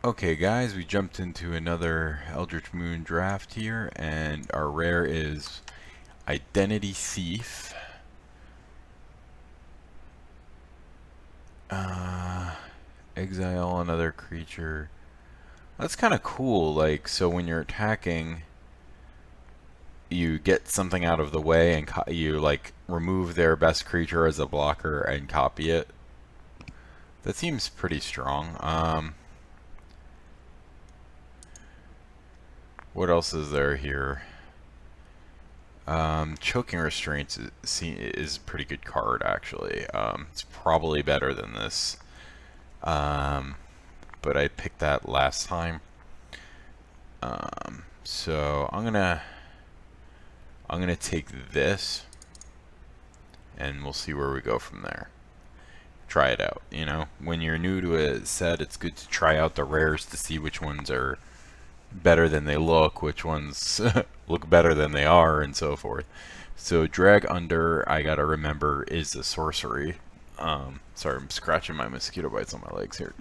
Okay guys, we jumped into another Eldritch Moon draft here, and our rare is Identity Thief. Exile another creature. That's kind of cool, like, so when you're attacking, you get something out of the way and you, like, remove their best creature as a blocker and copy it. That seems pretty strong. What else is there here? Choking Restraints is a pretty good card, actually. It's probably better than this. But I picked that last time. So I'm gonna take this, and we'll see where we go from there. Try it out. You know, when you're new to a set, it's good to try out the rares to see which ones are better than they look, which ones look better than they are, and so forth. So Drag Under, I gotta remember, is a sorcery. Sorry, I'm scratching my mosquito bites on my legs here.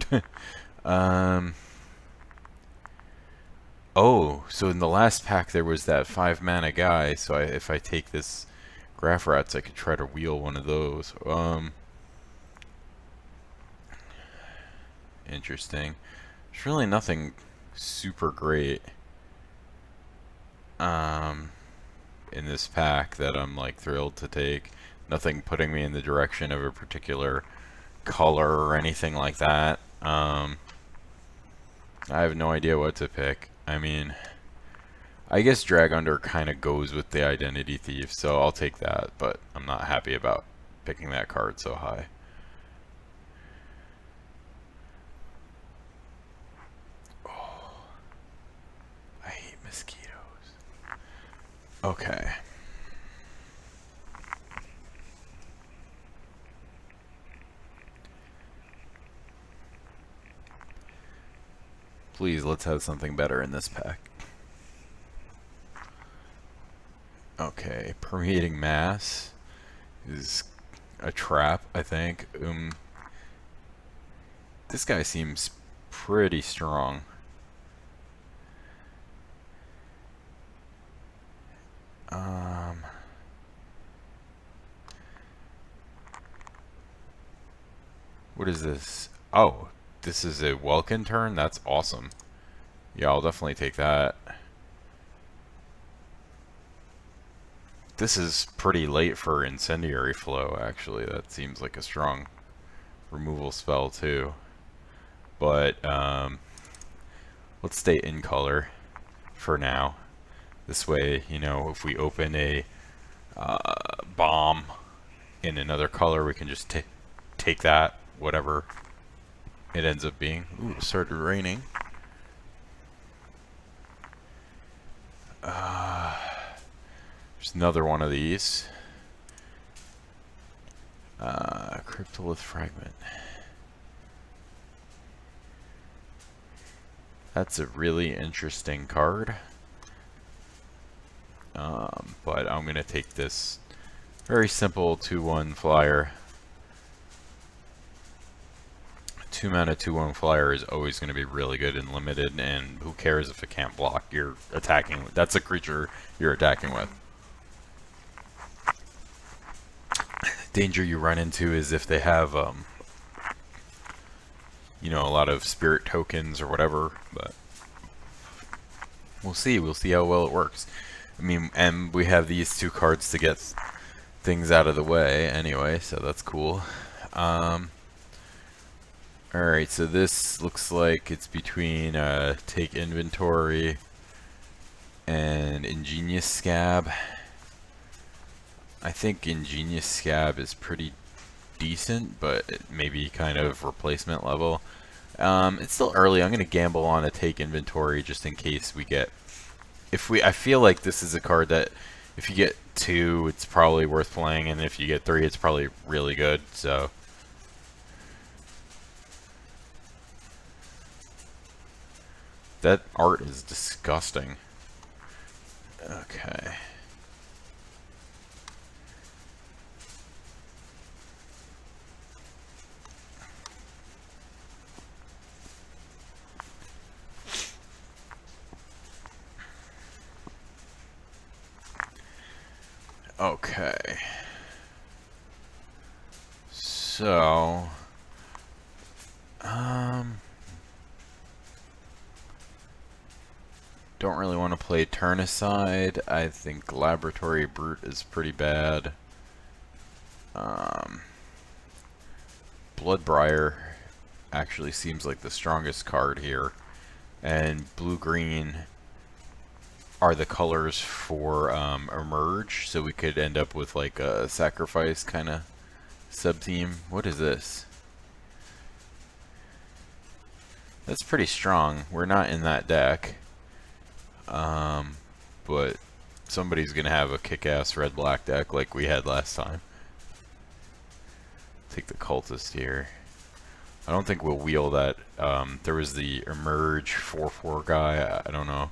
Oh, so in the last pack there was that 5-mana guy, so if I take this Graph Rats, I could try to wheel one of those. Interesting. There's really nothing super great in this pack that I'm like thrilled to take. Nothing putting me in the direction of a particular color or anything like that. I have no idea what to pick. I mean, I guess Drag Under kind of goes with the Identity Thief, so I'll take that, but I'm not happy about picking that card so high. Oh, I hate mosquitoes. Okay. Please, let's have something better in this pack. Okay, Permeating Mass is a trap, I think. This guy seems pretty strong. What is this? Oh, this is a Welkin turn? That's awesome. Yeah, I'll definitely take that. This is pretty late for Incendiary Flow, actually. That seems like a strong removal spell, too. But, let's stay in color for now. This way, you know, if we open a bomb in another color, we can just take that, whatever it ends up being. Ooh, it started raining. There's another one of these. Cryptolith Fragment. That's a really interesting card. But I'm gonna take this very simple 2/1 flyer. 2-mana 2/1 flyer is always going to be really good and limited, and who cares if it can't block? You're attacking. That's a creature you're attacking with. Danger you run into is if they have, you know, a lot of spirit tokens or whatever. But we'll see. We'll see how well it works. I mean, and we have these two cards to get things out of the way anyway, so that's cool. Alright, so this looks like it's between Take Inventory and Ingenious Scab. I think Ingenious Scab is pretty decent, but it may be kind of replacement level. It's still early. I'm going to gamble on a Take Inventory just in case we get... I feel like this is a card that if you get 2, it's probably worth playing, and if you get 3, it's probably really good, so... That art is disgusting. Okay. Okay. So, don't really want to play Turnicide. I think Laboratory Brute is pretty bad. Bloodbriar actually seems like the strongest card here. And blue-green are the colors for Emerge, so we could end up with like a sacrifice kind of sub-theme. What is this? That's pretty strong. We're not in that deck. But somebody's gonna have a kick-ass red-black deck like we had last time. Take the Cultist here. I don't think we'll wheel that. There was the Emerge 4/4 guy. I don't know.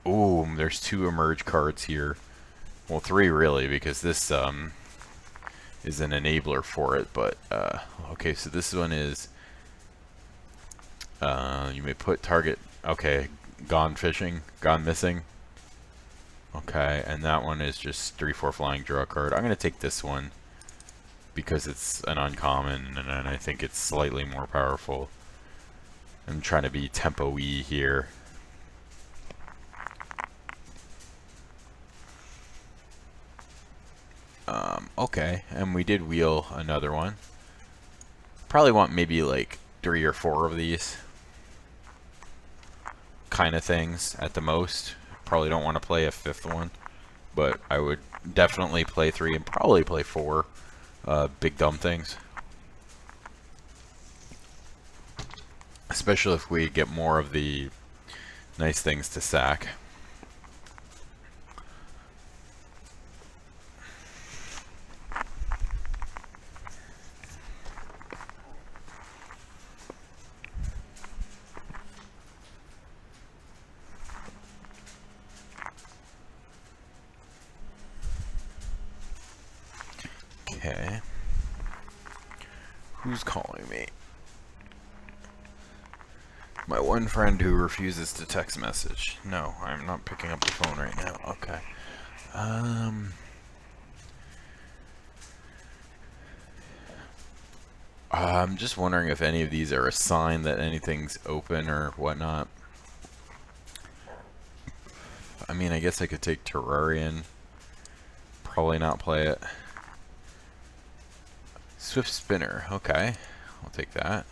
Ooh, there's 2 Emerge cards here. Well, 3 really, because this is an enabler for it. But okay, so this one is you may put target. Okay, gone fishing, gone missing. Okay, and that one is just 3/4 flying, draw a card. I'm gonna take this one because it's an uncommon, and I think it's slightly more powerful. I'm trying to be tempo-y here. Okay, and we did wheel another one. Probably want maybe like 3 or 4 of these kind of things at the most. Probably don't want to play a 5th one, but I would definitely play 3 and probably play 4 big dumb things. Especially if we get more of the nice things to sack. Okay. Who's calling me? My one friend who refuses to text message. No, I'm not picking up the phone right now. Okay. I'm just wondering if any of these are a sign that anything's open or whatnot. I mean, I guess I could take Terrarian. Probably not play it. Swift Spinner. Okay. I'll take that.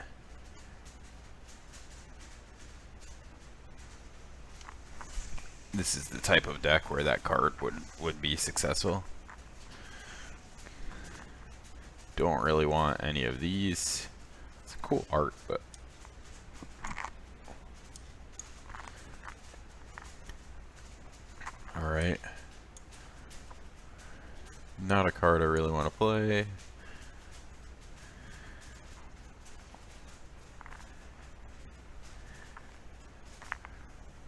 This is the type of deck where that card would be successful. Don't really want any of these. It's cool art, but alright. Not a card I really want to play.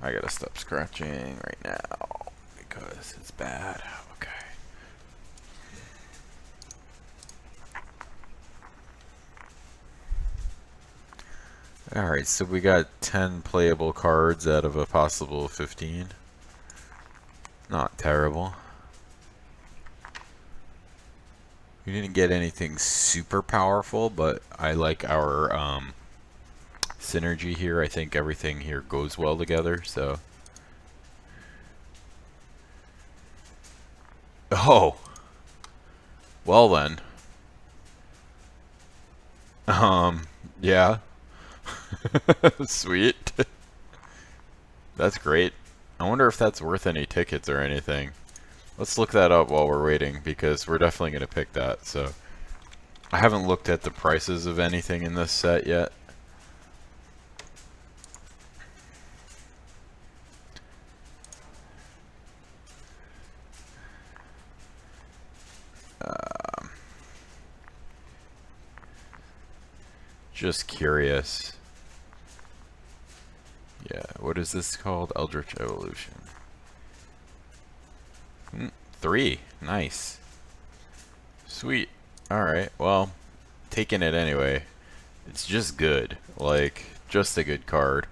I gotta stop scratching right now because it's bad. Okay. Alright, so we got 10 playable cards out of a possible 15. Not terrible. We didn't get anything super powerful, but I like our synergy here. I think everything here goes well together, so. Oh! Well then. Yeah. Sweet. That's great. I wonder if that's worth any tickets or anything. Let's look that up while we're waiting, because we're definitely going to pick that. So I haven't looked at the prices of anything in this set yet. Just curious. Yeah, what is this called? Eldritch Evolution. 3. Nice. Sweet. Alright, well, taking it anyway. It's just good. Like, just a good card.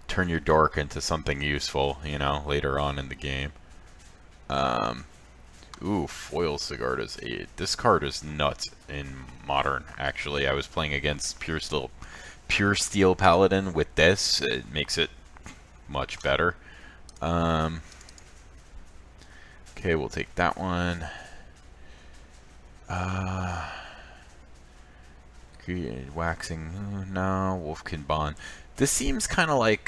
Turn your dork into something useful, you know, later on in the game. Ooh, foil Sigarda's 8. This card is nuts in Modern, actually. I was playing against Pure Steel Paladin with this. It makes it much better. Okay, we'll take that one. Waxing, no. Wolfkin Bond. This seems kind of like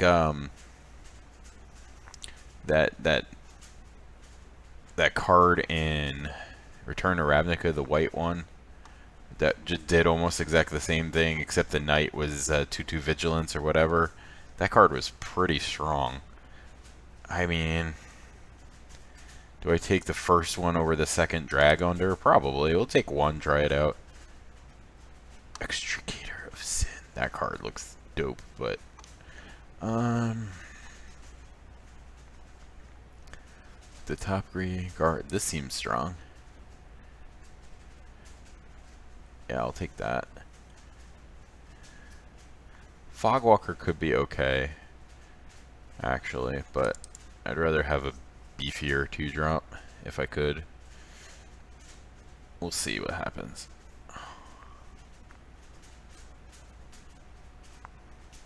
that card in Return to Ravnica, the white one, that just did almost exactly the same thing, except the knight was 2/2 vigilance or whatever. That card was pretty strong. I mean, do I take the first one over the second Drag Under? Probably. We'll take one, try it out. Extricator of Sin. That card looks dope, but the top green guard. This seems strong. Yeah, I'll take that. Fogwalker could be okay, actually, but I'd rather have a beefier 2-drop if I could. We'll see what happens.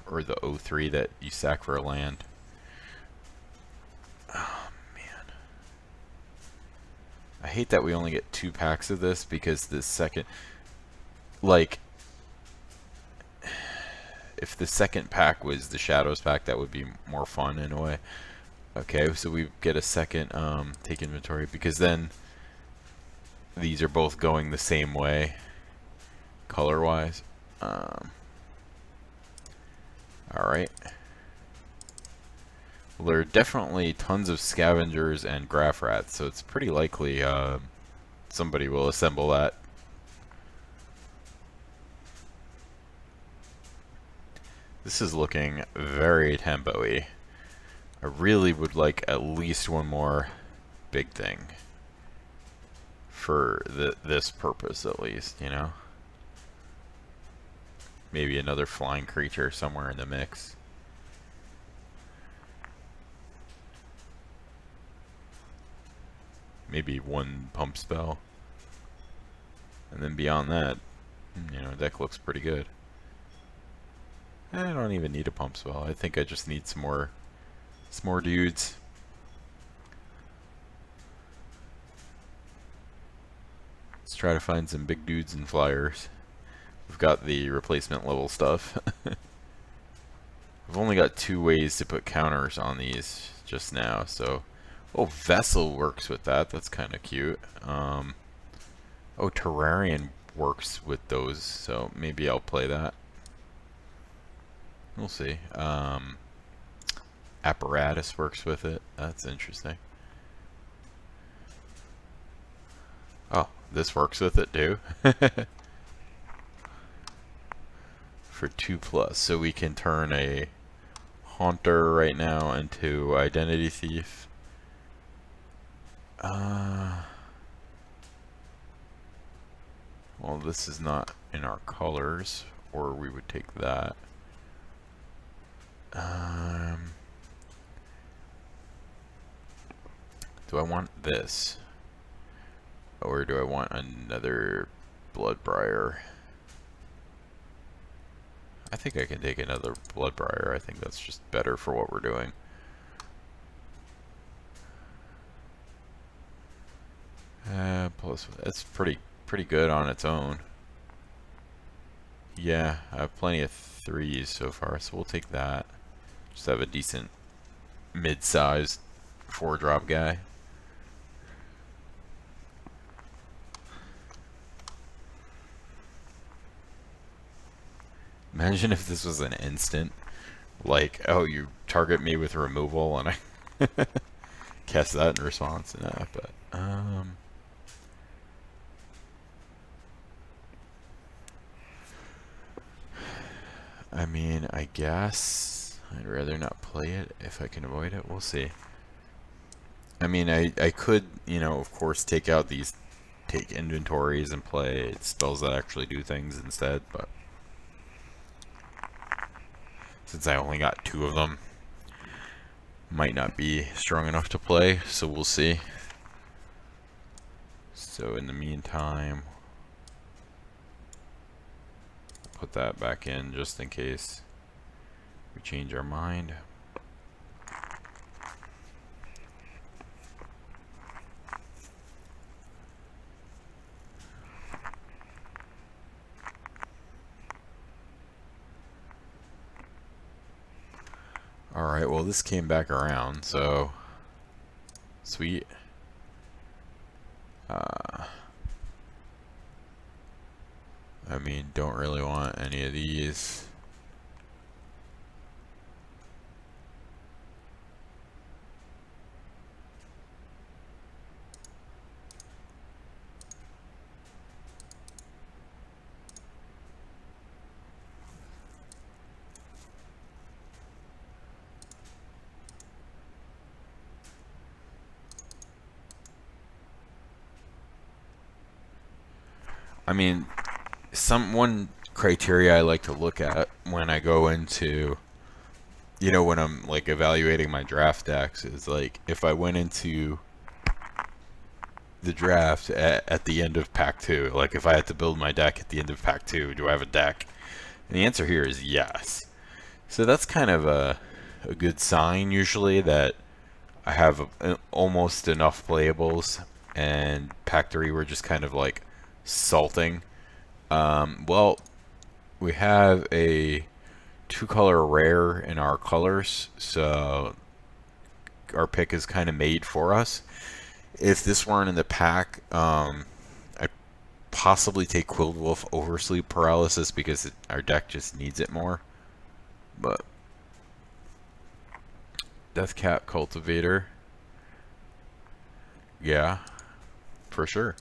Or the 0/3 that you sack for a land. Oh, man. I hate that we only get 2 packs of this, because the second... Like, if the second pack was the Shadows pack, that would be more fun in a way. Okay, so we get a second take inventory, because then these are both going the same way, color-wise. Alright. Well, there are definitely tons of Scavengers and Graph Rats, so it's pretty likely somebody will assemble that. This is looking very tempo-y. I really would like at least one more big thing for this purpose, at least, you know? Maybe another flying creature somewhere in the mix. Maybe one pump spell. And then beyond that, you know, deck looks pretty good. I don't even need a pump spell. I think I just need some more dudes. Let's try to find some big dudes and flyers. We've got the replacement level stuff. I've only got 2 ways to put counters on these just now, so... Oh, Vessel works with that. That's kind of cute. Oh, Terrarian works with those, so maybe I'll play that. We'll see. Apparatus works with it. That's interesting. Oh, this works with it too. For 2+, so we can turn a Haunter right now into Identity Thief. Well, this is not in our colors, or we would take that. Do I want this? Or do I want another Bloodbriar? I think I can take another Bloodbriar. I think that's just better for what we're doing. Plus, that's pretty good on its own. Yeah, I have plenty of 3s so far, so we'll take that. Just have a decent mid-sized 4-drop guy. Imagine if this was an instant. Like, oh, you target me with removal and I cast that in response. No, but, I mean, I guess I'd rather not play it if I can avoid it. We'll see. I mean, I could, you know, of course, take out these take inventories and play spells that actually do things instead, but since I only got 2 of them, might not be strong enough to play, so we'll see. So in the meantime, put that back in just in case we change our mind. Alright, well this came back around, so sweet. I mean, don't really want any of these. I mean, one criteria I like to look at when I go into, you know, when I'm like evaluating my draft decks is like if I went into the draft at the end of pack 2, like if I had to build my deck at the end of pack 2, do I have a deck? And the answer here is yes. So that's kind of a good sign usually that I have almost enough playables, and pack 3 we're just kind of like salting. Well, we have a 2-color rare in our colors, so our pick is kind of made for us. If this weren't in the pack, I'd possibly take Quilled Wolf Oversleep Paralysis because our deck just needs it more. But Deathcap Cultivator, yeah, for sure.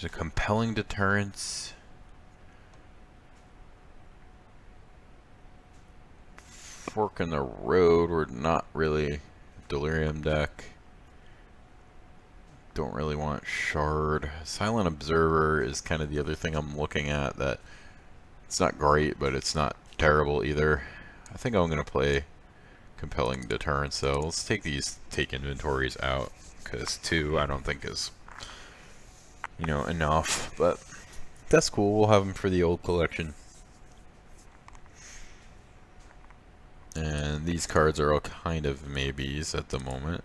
There's a compelling deterrence. Fork in the road, we're not really delirium deck. Don't really want shard. Silent Observer is kind of the other thing I'm looking at that it's not great, but it's not terrible either. I think I'm gonna play compelling deterrence though. Let's take these inventories out because 2 I don't think is, you know, enough, but that's cool. We'll have them for the old collection. And these cards are all kind of maybes at the moment.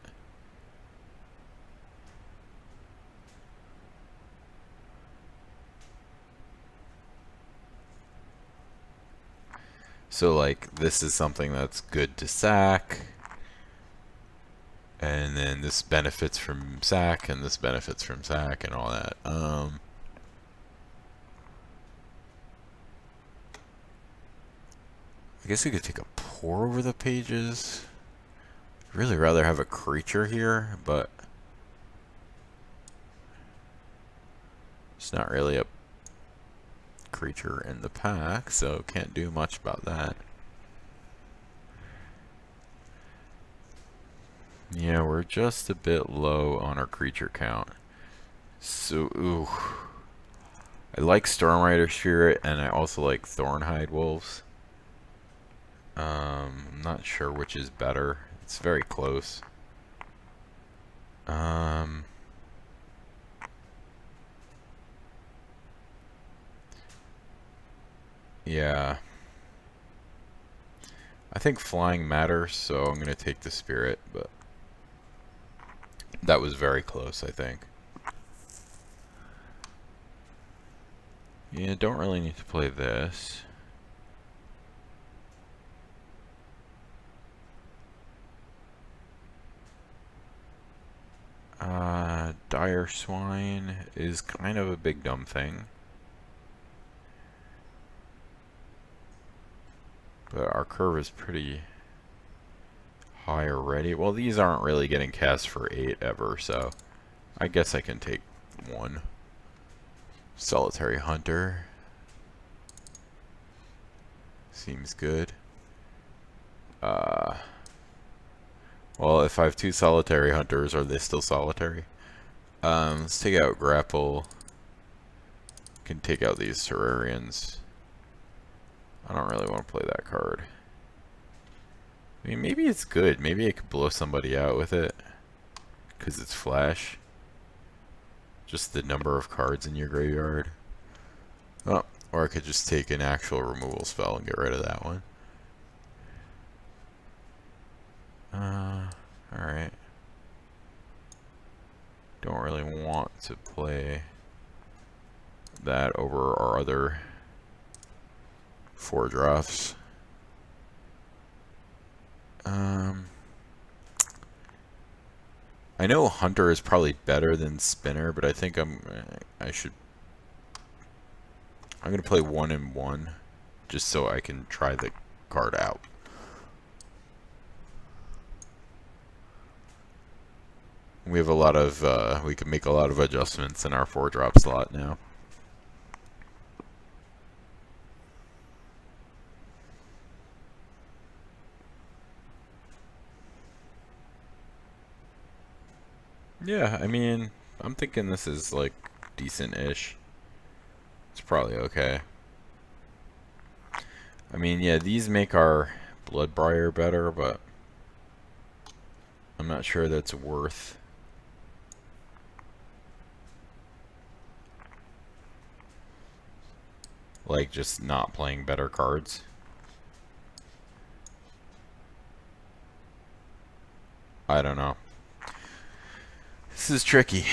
So like this is something that's good to sack, and then this benefits from sack, and this benefits from sack, and all that. I guess we could take a pour over the pages. I'd really rather have a creature here, but it's not really a creature in the pack, so can't do much about that. Yeah, we're just a bit low on our creature count. So, ooh. I like Stormrider Spirit, and I also like Thornhide Wolves. I'm not sure which is better. It's very close. Yeah. I think flying matters, so I'm going to take the Spirit, but that was very close, I think. Yeah, don't really need to play this. Dire Swine is kind of a big dumb thing. But our curve is pretty high already. Well, these aren't really getting cast for 8 ever, so I guess I can take 1. Solitary Hunter. Seems good. Well, if I have 2 solitary hunters, are they still solitary? Let's take out grapple. Can take out these terrarians. I don't really want to play that card. I mean, maybe it's good. Maybe I could blow somebody out with it. Because it's flash. Just the number of cards in your graveyard. Oh, or I could just take an actual removal spell and get rid of that one. Alright. Don't really want to play that over our other 4 drops. I know Hunter is probably better than Spinner, but I think I'm gonna play 1 and 1 just so I can try the card out. We have a lot of we can make a lot of adjustments in our 4-drop slot now. Yeah, I mean, I'm thinking this is like decent-ish. It's probably okay. I mean, yeah, these make our Bloodbriar better, but I'm not sure that's worth. Like, just not playing better cards. I don't know. This is tricky.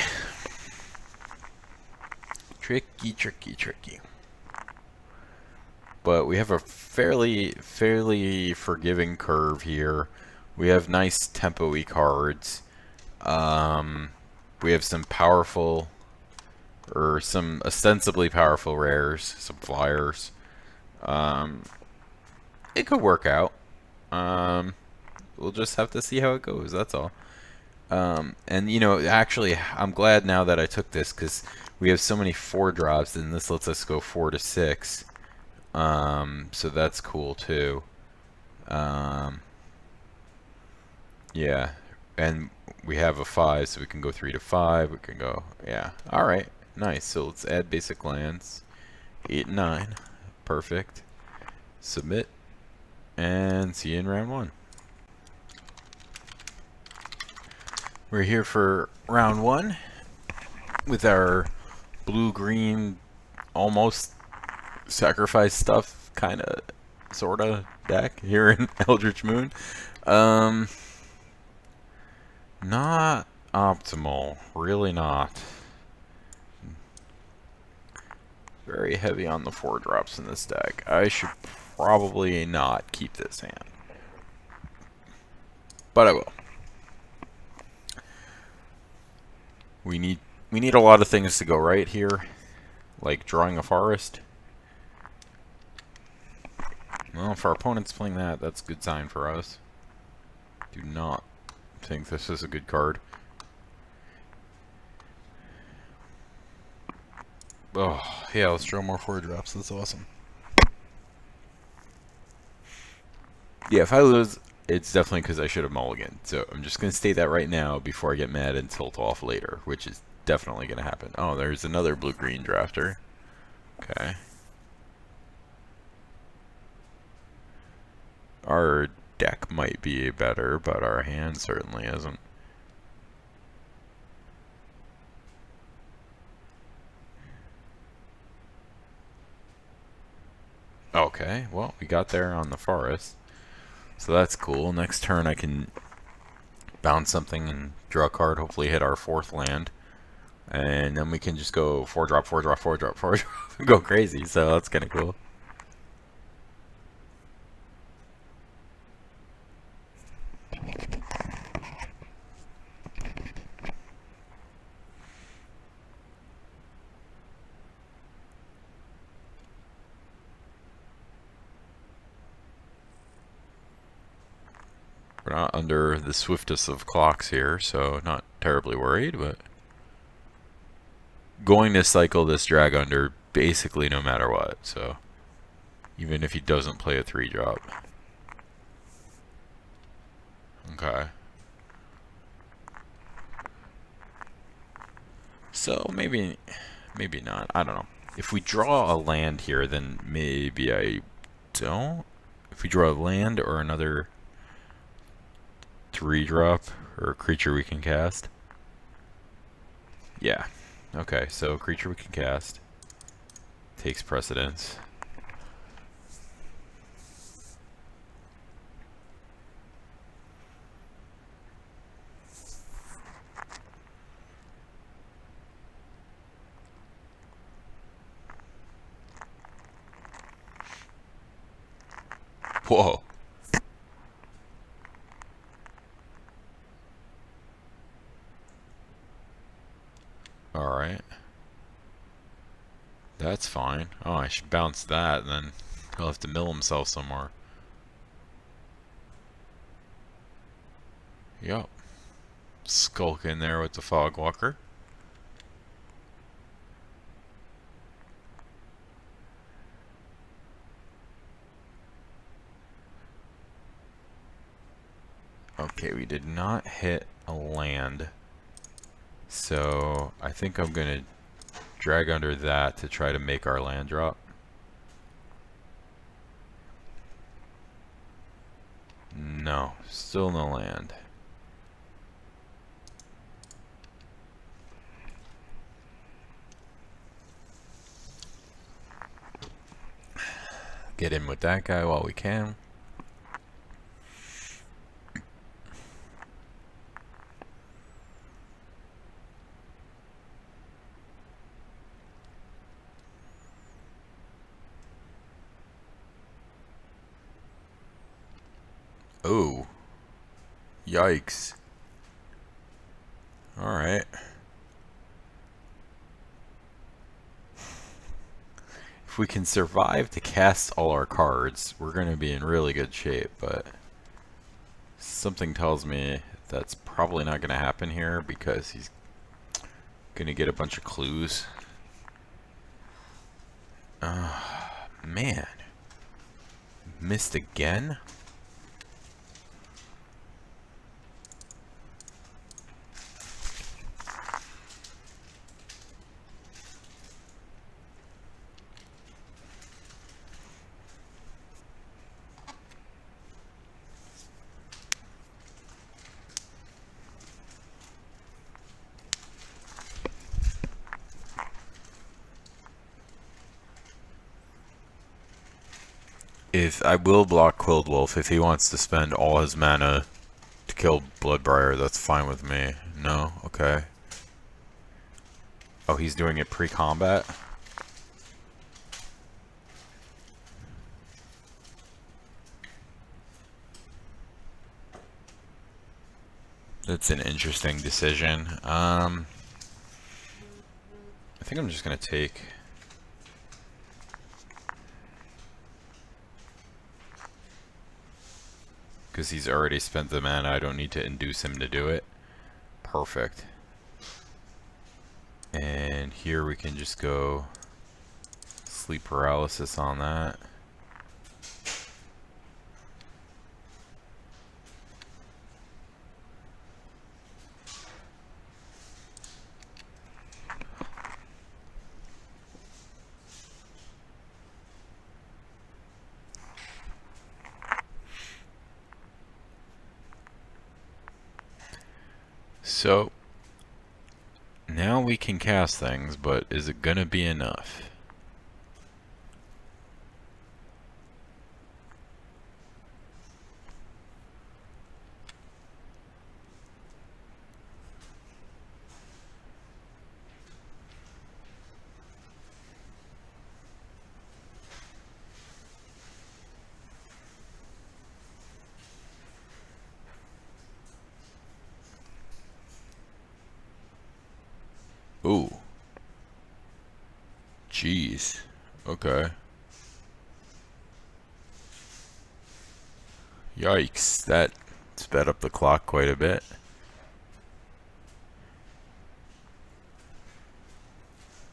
Tricky. But we have a fairly forgiving curve here. We have nice tempo-y cards. We have some powerful, or some ostensibly powerful rares, some flyers. It could work out. We'll just have to see how it goes, that's all. And you know, actually, I'm glad now that I took this, because we have so many 4-drops, and this lets us go 4 to 6. So that's cool too. Yeah, and we have a 5, so we can go 3 to 5. We can go, yeah. All right, nice. So let's add basic lands. 8 and 9, perfect. Submit, and see you in round 1. We're here for round 1 with our blue-green, almost sacrifice stuff, kind of, sort of deck here in Eldritch Moon. Not optimal, really not. Very heavy on the 4-drops in this deck. I should probably not keep this hand, but I will. We need a lot of things to go right here, like drawing a forest. Well, if our opponent's playing that, that's a good sign for us. Do not think this is a good card. Oh, yeah, let's draw more 4-drops. That's awesome. Yeah, if I lose, it's definitely because I should have mulliganed. So I'm just going to state that right now before I get mad and tilt off later, which is definitely going to happen. Oh, there's another blue-green drafter. Okay. Our deck might be better, but our hand certainly isn't. Okay, well, we got there on the forest. So that's cool. Next turn I can bounce something and draw a card, hopefully hit our 4th land. And then we can just go 4-drop, 4-drop, 4-drop, 4-drop, and go crazy. So that's kind of cool. We're not under the swiftest of clocks here, so not terribly worried, but going to cycle this drag under basically no matter what, so even if he doesn't play a 3-drop. Okay. So maybe not. I don't know. If we draw a land here, then maybe I don't. If we draw a land or another 3-drop or a creature we can cast. Yeah. Okay, so creature we can cast takes precedence. Whoa. Alright. That's fine. Oh, I should bounce that, and then he'll have to mill himself somewhere. Yup. Skulk in there with the Fogwalker. Okay, we did not hit a land. So I think I'm going to drag under that to try to make our land drop. No, still no land. Get in with that guy while we can. Oh. Yikes. Alright. If we can survive to cast all our cards, we're going to be in really good shape, but something tells me that's probably not going to happen here because he's going to get a bunch of clues. Man. Missed again? If I will block Quilled Wolf if he wants to spend all his mana to kill Bloodbriar, that's fine with me. No? Okay. Oh, he's doing it pre-combat? That's an interesting decision. I think I'm just gonna take... because he's already spent the mana, I don't need to induce him to do it. Perfect. And here we can just go sleep paralysis on that. So now we can cast things, but is it gonna be enough? Ooh. Jeez. Okay. Yikes. That sped up the clock quite a bit.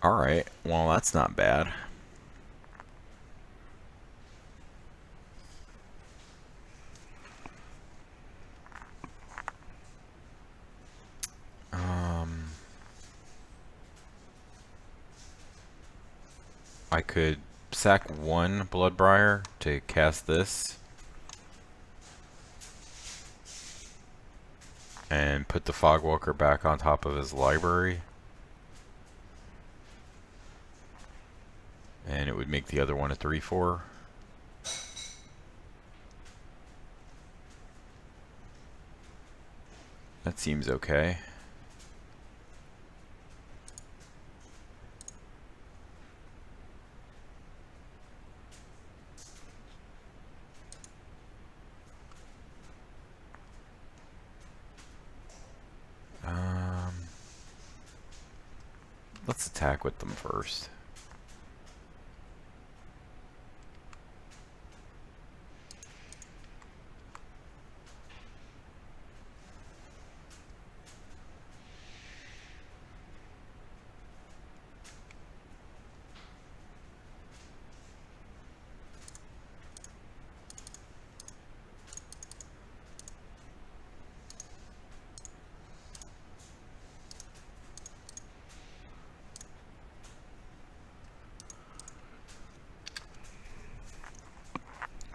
Alright. Well, that's not bad. I could sack one Bloodbriar to cast this. And put the Fogwalker back on top of his library. And it would make the other one a 3/4. That seems okay. Let's attack with them first.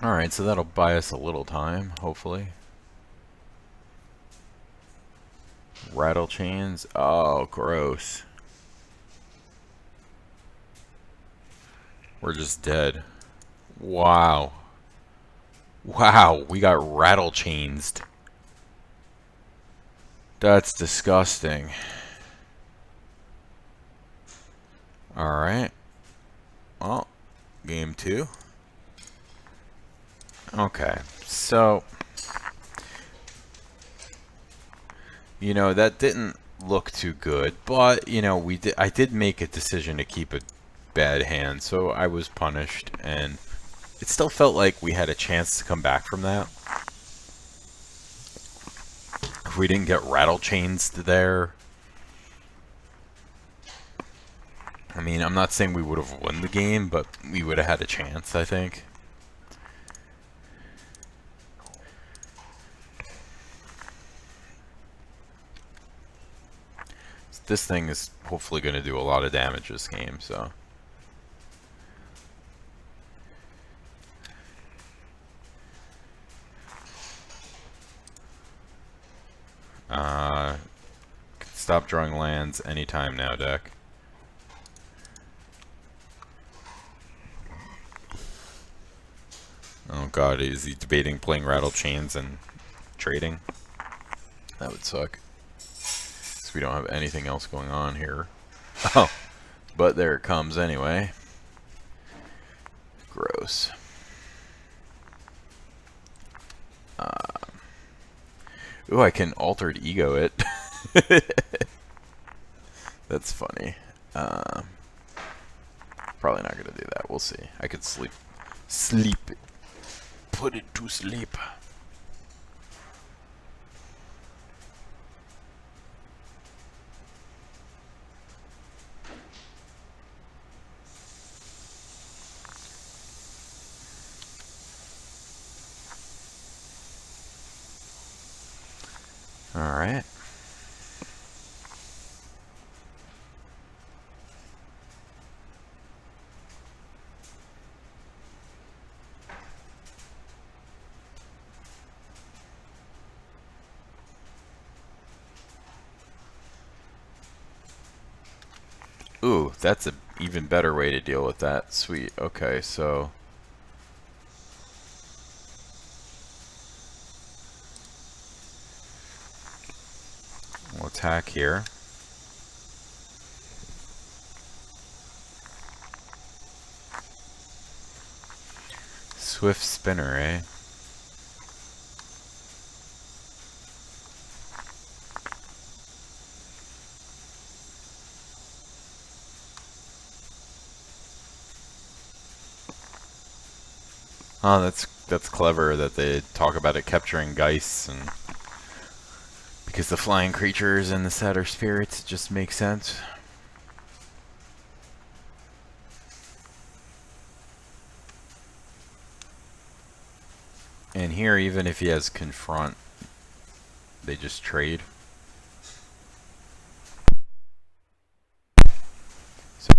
Alright, so that'll buy us a little time, hopefully. Rattle chains. Oh, gross. We're just dead. Wow. Wow, we got rattle chainsed. That's disgusting. Alright. Well, game 2. Okay, so you know that didn't look too good, but you know I did make a decision to keep a bad hand, so I was punished, and it still felt like we had a chance to come back from that. If we didn't get rattle chains there, I mean, I'm not saying we would have won the game, but we would have had a chance, I think. This thing is hopefully going to do a lot of damage this game, so. Stop drawing lands anytime now, deck. Oh god, is he debating playing rattle chains and trading? That would suck. So we don't have anything else going on here. Oh, but there it comes anyway. Gross. Ooh, I can altered ego it. That's funny. Probably not gonna do that. We'll see. I could sleep. Sleep it. Put it to sleep. Alright. Ooh, that's an even better way to deal with that. Sweet. Okay, so we'll attack here. Swift spinner, eh? Oh, that's clever that they talk about it capturing Geists, and because the flying creatures and the sadder spirits, it just makes sense. And here, even if he has confront, they just trade. So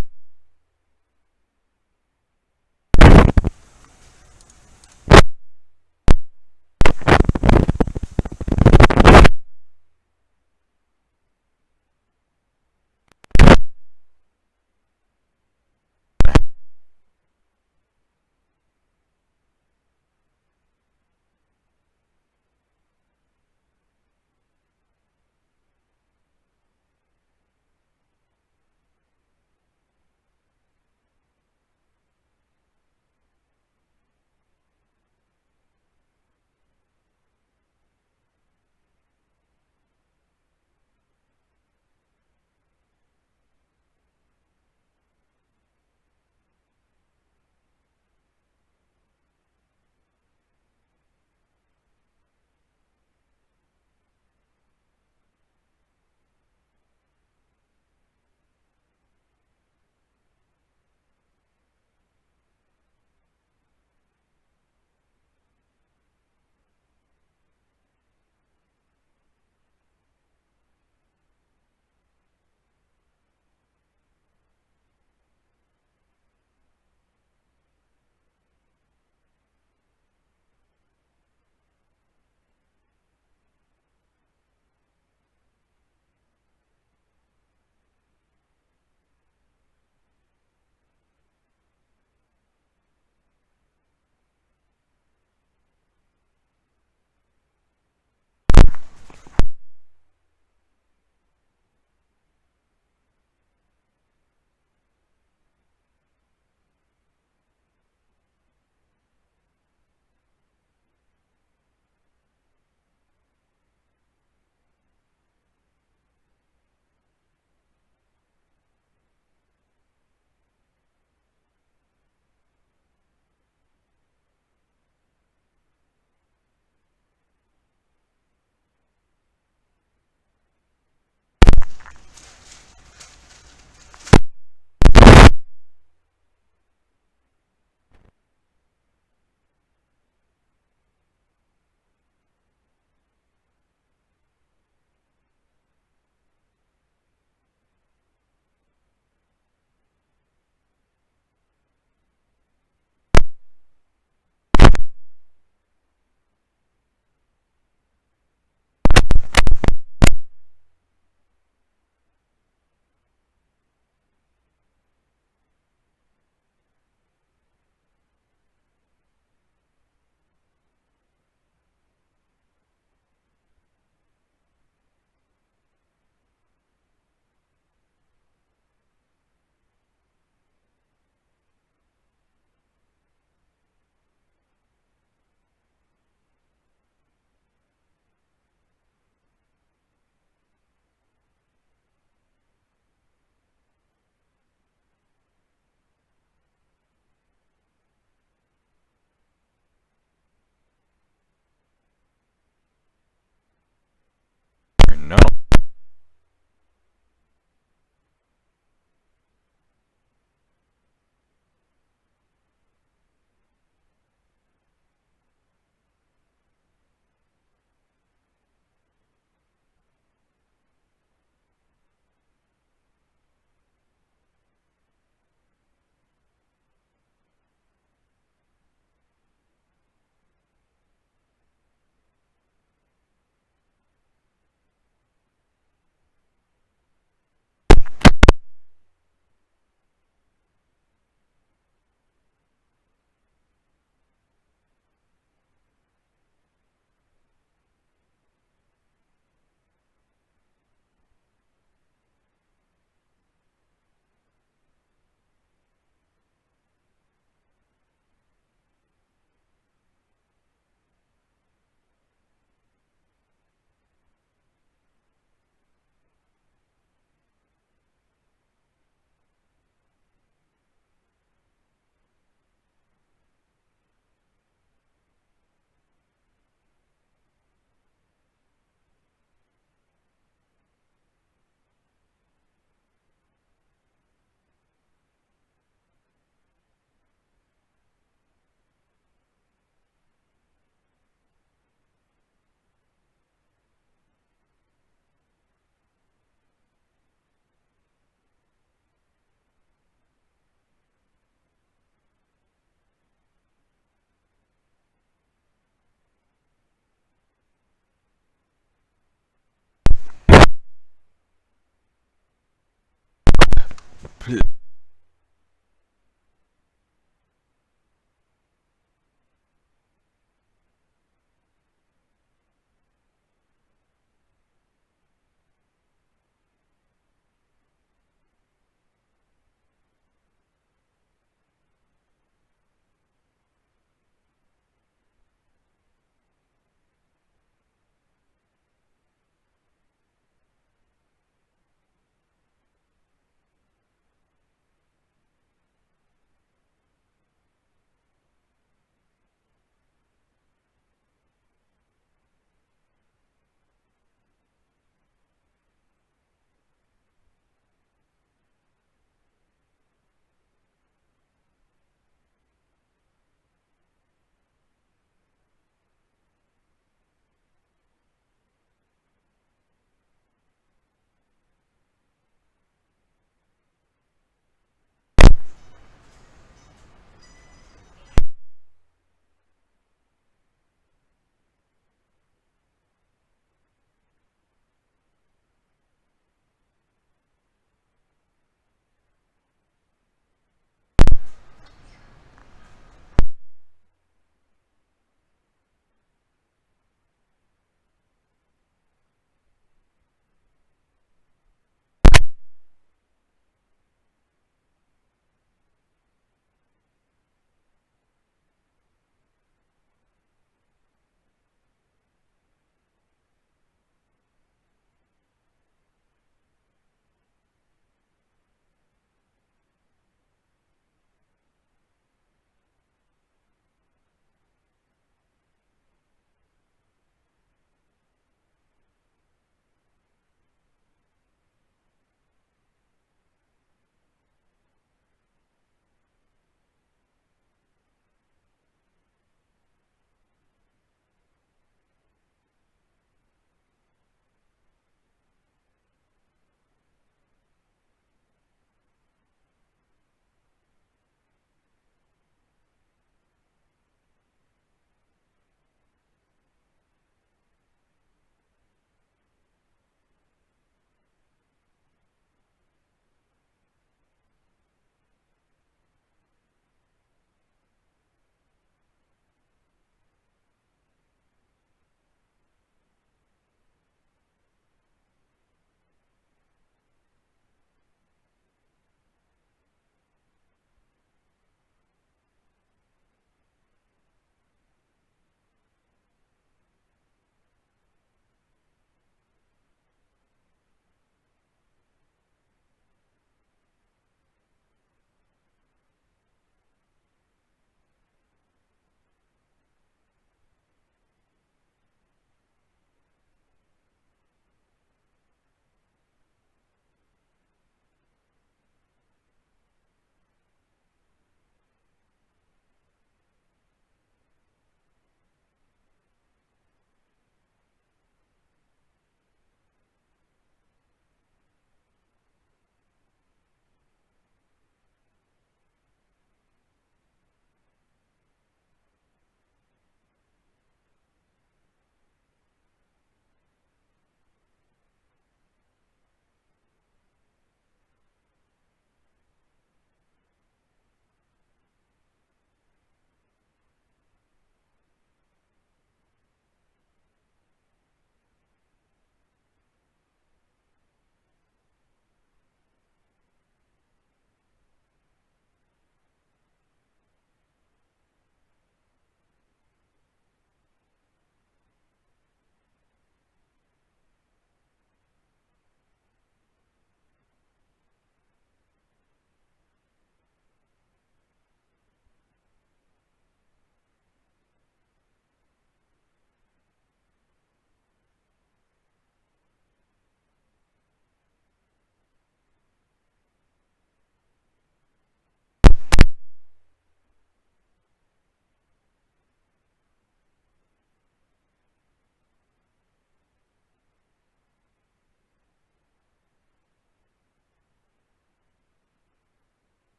Blech.